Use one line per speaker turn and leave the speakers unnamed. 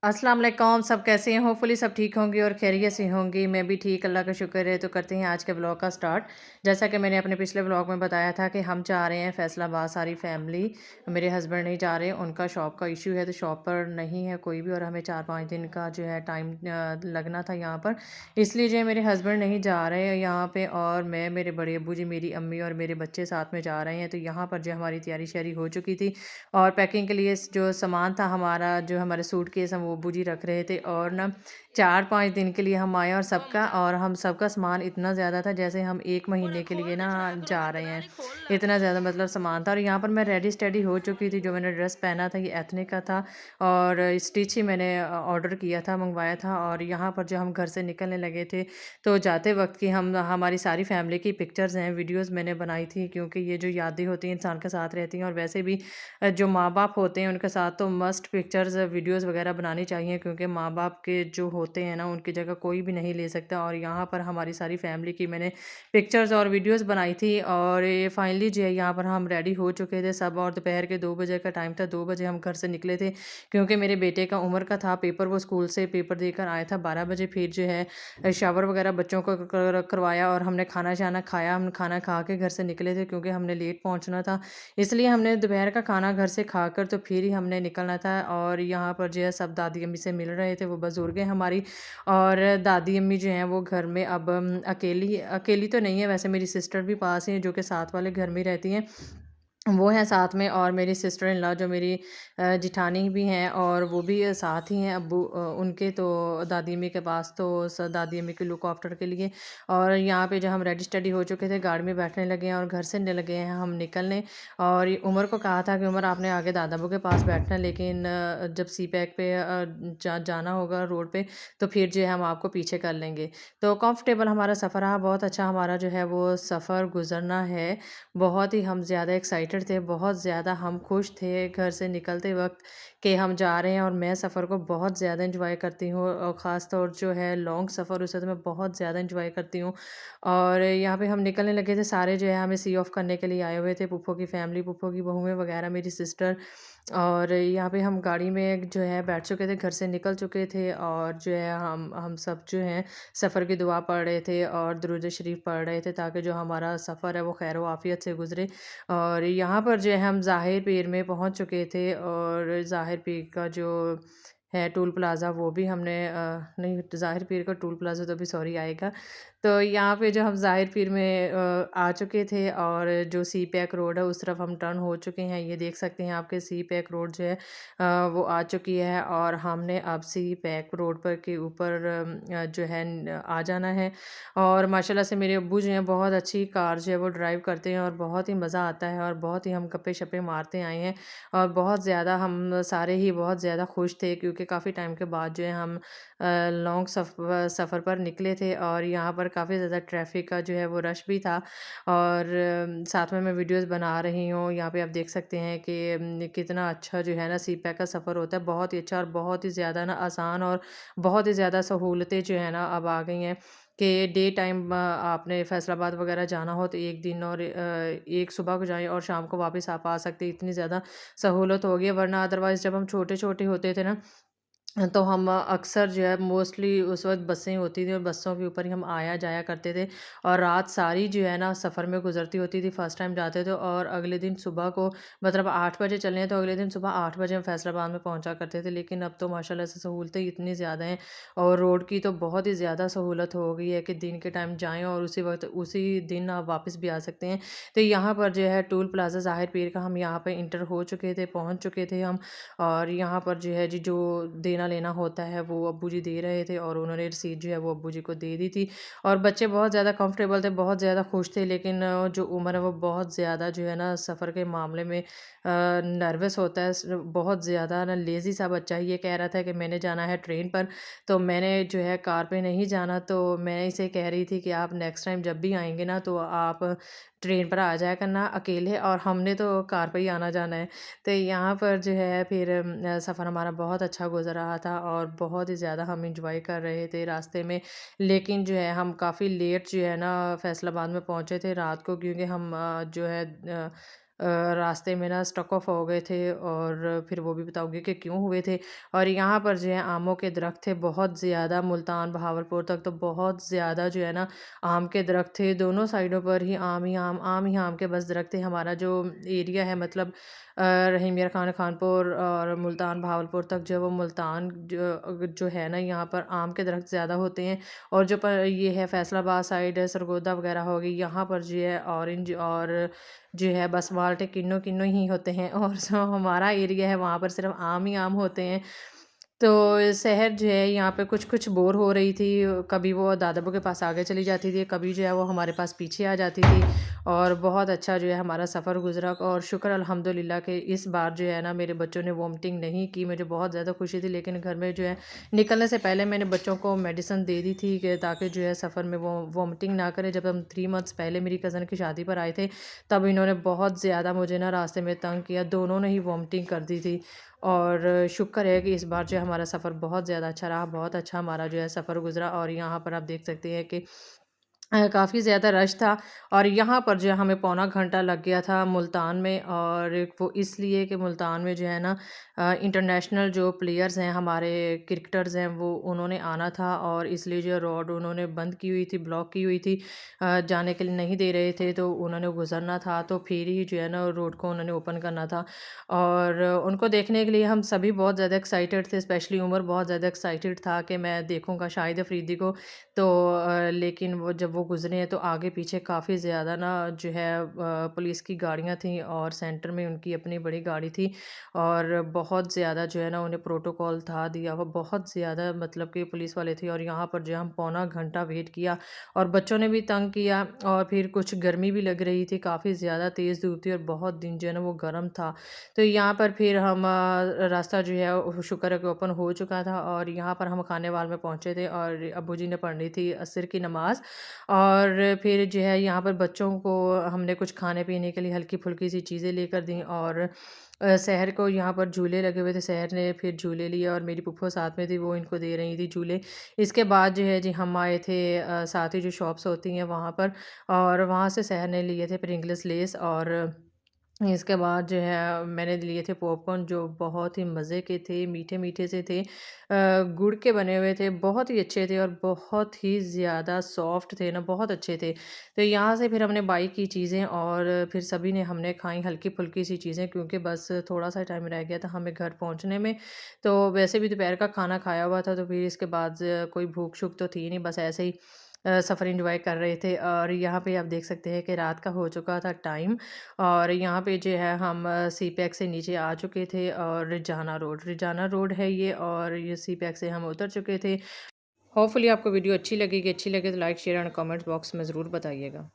अस्सलाम वालेकुम। सब कैसे हैं? होपफुली सब ठीक होंगे और खैरियत से होंगी। मैं भी ठीक, अल्लाह का शुक्र है। तो करते हैं आज के व्लॉग का स्टार्ट। जैसा कि मैंने अपने पिछले व्लॉग में बताया था कि हम जा रहे हैं फैसलाबाद सारी फैमिली। मेरे हस्बैंड नहीं जा रहे, उनका शॉप का इशू है तो शॉप पर नहीं है कोई भी, और हमें 4-5 दिन का जो है टाइम लगना था यहाँ पर। इसलिए जो है मेरे हस्बैंड नहीं जा रहे हैं यहाँ पे, और मैं, मेरे बड़े अब्बू जी, मेरी अम्मी और मेरे बच्चे साथ में जा रहे हैं। तो यहाँ पर जो हमारी तैयारी श्यारी हो चुकी थी, और पैकिंग के लिए जो सामान था हमारा, जो हमारे सूटकेस हम वो अब्बू जी रख रहे थे, और ना 4-5 दिन के लिए हम आए, और हम सबका सामान इतना ज़्यादा था जैसे हम 1 महीने के लिए ना जा रहे हैं। इतना ज़्यादा मतलब सामान था, और यहाँ पर मैं रेडी स्टेडी हो चुकी थी। जो मैंने ड्रेस पहना था ये एथनिक का था, और स्टिच ही मैंने ऑर्डर किया था, मंगवाया था। और यहाँ पर जो हम घर से निकलने लगे थे, तो जाते वक़्त की हम हमारी सारी फैमिली की पिक्चर्स हैं, वीडियोज़ मैंने बनाई थी, क्योंकि ये जो यादें होती हैं इंसान के साथ रहती हैं। और वैसे भी जो माँ-बाप होते हैं उनके साथ तो मस्ट पिक्चर्स, वीडियोज़ वगैरह बनानी चाहिए, क्योंकि माँ-बाप के जो होते हैं ना उनकी जगह कोई भी नहीं ले सकता। और यहाँ पर हमारी सारी फैमिली की मैंने पिक्चर्स और वीडियोज़ बनाई थी, और ये फाइनली जो है यहाँ पर हम रेडी हो चुके थे सब, और दोपहर के 2 बजे का टाइम था। 2 बजे हम घर से निकले थे, क्योंकि मेरे बेटे का उम्र का था पेपर, वो स्कूल से पेपर देकर आया था 12 बजे। फिर जो है शावर वगैरह बच्चों को करवाया, और हमने खाना-शाना खाया। हम खाना खा के घर से निकले थे, क्योंकि हमने लेट पहुँचना था। इसलिए हमने दोपहर का खाना घर से खाकर तो फिर ही हमने निकलना था। और यहाँ पर जो है सब दादी अम्मी से मिल रहे थे, वो बुज़ुर्ग हैं हमारी। और दादी अम्मी जो हैं वो घर में अब अकेली अकेली तो नहीं है, वैसे मेरी सिस्टर भी पास ही है, जो कि साथ वाले घर में रहती हैं। वो हैं साथ में, और मेरी सिस्टर इन लॉ जो मेरी जिठानी भी हैं, और वो भी साथ ही हैं अब्बू उनके, तो दादी अम्मी के पास, तो दादी अम्मी के लुक आफ्टर के लिए। और यहाँ पे जब हम रेडी स्टेडी हो चुके थे, गाड़ी में बैठने लगे हैं और घर से लगे हैं हम निकलने। और ये उमर को कहा था कि उमर आपने आगे दादा अब्बू के पास बैठना, लेकिन जब सी पैक पे जाना होगा रोड पे, तो फिर जो है हम आपको पीछे कर लेंगे। तो कंफर्टेबल हमारा सफ़र रहा, बहुत अच्छा हमारा जो है वो सफ़र गुजरना है। बहुत ही हम ज़्यादा एक्साइटेड थे, बहुत ज़्यादा हम खुश थे घर से निकलते वक़्त कि हम जा रहे हैं। और मैं सफ़र को बहुत ज़्यादा एन्जॉय करती हूँ, और ख़ास तौर जो है लॉन्ग सफ़र, उसे तो मैं बहुत ज़्यादा एन्जॉय करती हूँ। और यहाँ पे हम निकलने लगे थे, सारे जो है हमें सी ऑफ करने के लिए आए हुए थे, फूफो की फैमिली, फूफो की बहुएँ वग़ैरह, मेरी सिस्टर। और यहाँ पे हम गाड़ी में जो है बैठ चुके थे, घर से निकल चुके थे, और जो है हम सब जो हैं सफ़र की दुआ पढ़ रहे थे और दुरूद शरीफ पढ़ रहे थे, ताकि जो हमारा सफ़र है वो खैर व आफ़ियत से गुज़रे। और यहाँ पर जो है हम ज़ाहिर पीर में पहुँच चुके थे, और ज़ाहिर पीर का जो है टोल प्लाज़ा वो भी हमने नहीं, ज़ाहिर पीर का टोल प्लाज़ा तो अभी सॉरी आएगा। तो यहाँ पे जो हम ज़ाहिर पीर में आ चुके थे, और जो सी पैक रोड है उस तरफ हम टर्न हो चुके हैं। ये देख सकते हैं आपके सी पैक रोड जो है वो आ चुकी है, और हमने अब सी पैक रोड पर के ऊपर जो है आ जाना है। और माशाल्लाह से मेरे अब्बू जो हैं बहुत अच्छी कार जो है वो ड्राइव करते हैं, और बहुत ही मज़ा आता है, और बहुत ही हम गप्पे-शप्पे मारते आए हैं। और बहुत ज़्यादा हम सारे ही बहुत ज़्यादा खुश थे, क्योंकि काफ़ी टाइम के बाद जो है हम लॉन्ग सफ़र पर निकले थे। और यहाँ पर काफ़ी ज़्यादा ट्रैफ़िक का जो है वो रश भी था। और साथ में मैं वीडियोज़ बना रही हूँ। यहाँ पे आप देख सकते हैं कि कितना अच्छा जो है ना सी पैक का सफ़र होता है, बहुत ही अच्छा, और बहुत ही ज़्यादा ना आसान, और बहुत ही ज़्यादा सहूलतें जो है ना अब आ गई हैं, कि डे टाइम आपने फैसलाबाद वगैरह जाना हो तो एक दिन, और एक सुबह को जाएँ और शाम को वापस आप आ सकते हैं, इतनी ज़्यादा सहूलत हो गई है। वरना अदरवाइज़ जब हम छोटे-छोटे होते थे ना, तो हम अक्सर जो है मोस्टली उस वक़्त बसें होती थी, और बसों के ऊपर ही हम आया-जाया करते थे, और रात सारी जो है ना सफ़र में गुज़रती होती थी। फर्स्ट टाइम जाते थे, और अगले दिन सुबह को, मतलब 8 बजे चले हैं तो अगले दिन सुबह 8 बजे हम फैसलाबाद में पहुँचा करते थे। लेकिन अब तो माशाल्लाह से सहूलतें इतनी ज़्यादा हैं, और रोड की तो बहुत ही ज़्यादा सहूलत हो गई है कि दिन के टाइम जाएँ और उसी वक़्त उसी दिन आप वापस भी आ सकते हैं। तो यहाँ पर जो है टोल प्लाज़ा ज़ाहिर पीर का हम यहाँ पे एंटर हो चुके थे, पहुँच चुके थे हम। और यहाँ पर जो है जी जो देना-लेना होता है वो अब्बू जी दे रहे थे, और उन्होंने रसीद जो है वो अब्बू जी को दे दी थी। और बच्चे बहुत ज़्यादा कंफर्टेबल थे, बहुत ज़्यादा खुश थे, लेकिन जो उमर है वो बहुत ज़्यादा जो है ना सफ़र के मामले में नर्वस होता है, बहुत ज़्यादा ना लेज़ी सा बच्चा है। ये कह रहा था कि मैंने जाना है ट्रेन पर, तो मैंने जो है कार पे नहीं जाना, तो मैं इसे कह रही थी कि आप नेक्स्ट टाइम जब भी आएँगे ना, तो आप ट्रेन पर आ जाया करना अकेले, और हमने तो कार पे ही आना-जाना है। तो यहाँ पर जो है फिर सफ़र हमारा बहुत अच्छा गुज़र रहा था, और बहुत ही ज़्यादा हम एन्जॉय कर रहे थे रास्ते में। लेकिन जो है हम काफ़ी लेट जो है ना फैसलाबाद में पहुँचे थे रात को, क्योंकि हम जो है रास्ते में ना स्टक ऑफ हो गए थे और फिर वो भी बताऊँगी कि क्यों हुए थे। और यहाँ पर जो है आमों के दरख्त थे बहुत ज़्यादा, मुल्तान, बहावलपुर तक तो बहुत ज़्यादा जो है ना आम के दरख्त थे। दोनों साइडों पर ही आम ही आम, आम ही आम के बस दरख्त थे। हमारा जो एरिया है मतलब रहीम यार खान खानपुर और मुल्तान, बहावलपुर तक जो है वो मुल्तान जो है ना यहाँ पर आम के दरख्त ज़्यादा होते हैं। और जो ये है फैसलाबाद साइड है, सरगोदा वगैरह हो गई, यहाँ पर जो है ऑरेंज और जो है बस माल्टे किन्नू-किन्नू ही होते हैं। और जो हमारा एरिया है वहाँ पर सिर्फ़ आम ही आम होते हैं। तो शहर जो है यहाँ पे कुछ-कुछ बोर हो रही थी, कभी वो दादाबू के पास आगे चली जाती थी, कभी जो है वो हमारे पास पीछे आ जाती थी। और बहुत अच्छा जो है हमारा सफ़र गुज़रा और शुक्र अल्हम्दुलिल्लाह कि इस बार जो है ना मेरे बच्चों ने वॉमिटिंग नहीं की, मुझे बहुत ज़्यादा खुशी थी। लेकिन घर में जो है निकलने से पहले मैंने बच्चों को मेडिसिन दे दी थी कि ताकि जो है सफ़र में वो वॉमिटिंग ना करें। जब हम 3 मंथ्स पहले मेरी कज़न की शादी पर आए थे, तब इन्होंने बहुत ज़्यादा मुझे ना रास्ते में तंग किया, दोनों ने ही वॉमिटिंग कर दी थी। और शुक्र है कि इस बार जो है हमारा सफ़र बहुत ज़्यादा अच्छा रहा, बहुत अच्छा हमारा जो है सफ़र गुज़रा। और यहाँ पर आप देख सकते हैं कि काफ़ी ज़्यादा रश था। और यहाँ पर जो है हमें पौना घंटा लग गया था मुल्तान में। और वो इसलिए कि मुल्तान में जो है ना इंटरनेशनल जो प्लेयर्स हैं हमारे क्रिकेटर्स हैं वो उन्होंने आना था और इसलिए जो रोड उन्होंने बंद की हुई थी, ब्लॉक की हुई थी, जाने के लिए नहीं दे रहे थे, तो उन्होंने गुज़रना था तो फिर ही जो है ना रोड को उन्होंने ओपन करना था। और उनको देखने के लिए हम सभी बहुत ज़्यादा एक्साइटेड थे, स्पेशली उमर बहुत ज़्यादा एक्साइटेड था कि मैं देखूँगा शाहिद अफरीदी को। तो लेकिन वो जब वो गुज़रे हैं तो आगे पीछे काफ़ी ज़्यादा ना जो है पुलिस की गाड़ियाँ थीं और सेंटर में उनकी अपनी बड़ी गाड़ी थी। और बहुत ज़्यादा जो है ना उन्हें प्रोटोकॉल था दिया हुआ, बहुत ज़्यादा मतलब कि पुलिस वाले थे। और यहाँ पर जो है हम पौना घंटा वेट किया और बच्चों ने भी तंग किया। और फिर कुछ गर्मी भी लग रही थी, काफ़ी ज़्यादा तेज़ धूप थी और बहुत दिन जो है ना वो गर्म था। तो यहाँ पर फिर हम रास्ता जो है वो शुक्र है कि ओपन हो चुका था। और यहाँ पर हम खानेवाल में पहुँचे थे और अब्बू जी ने पढ़नी थी असर की नमाज़। और फिर जो है यहाँ पर बच्चों को हमने कुछ खाने-पीने के लिए हल्की-फुल्की सी चीज़ें लेकर दी। और शहर को यहाँ पर झूले लगे हुए थे, शहर ने फिर झूले लिए और मेरी फूफो साथ में थी, वो इनको दे रही थी झूले। इसके बाद जो है जी हम आए थे साथ ही जो शॉप्स होती हैं वहाँ पर। और वहाँ से शहर ने लिए थे प्रिंगल्स लेस। और इसके बाद जो है मैंने लिए थे पॉपकॉर्न जो बहुत ही मज़े के थे, मीठे-मीठे से थे। गुड़ के बने हुए थे, बहुत ही अच्छे थे और बहुत ही ज़्यादा सॉफ्ट थे ना, बहुत अच्छे थे। तो यहाँ से फिर हमने बाई की चीज़ें और फिर सभी ने हमने खाई हल्की-फुल्की सी चीज़ें, क्योंकि बस थोड़ा-सा टाइम रह गया था हमें घर पहुँचने में। तो वैसे भी दोपहर का खाना खाया हुआ था, तो फिर इसके बाद कोई भूख-शूख तो थी नहीं, बस ऐसे ही सफ़र एन्जॉय कर रहे थे। और यहाँ पे आप देख सकते हैं कि रात का हो चुका था टाइम। और यहाँ पे जो है हम सी पैक से नीचे आ चुके थे और रिजाना रोड है ये। और ये सी पैक से हम उतर चुके थे। होपफुली आपको वीडियो अच्छी लगेगी, अच्छी लगे तो like share and comment box में ज़रूर बताइएगा।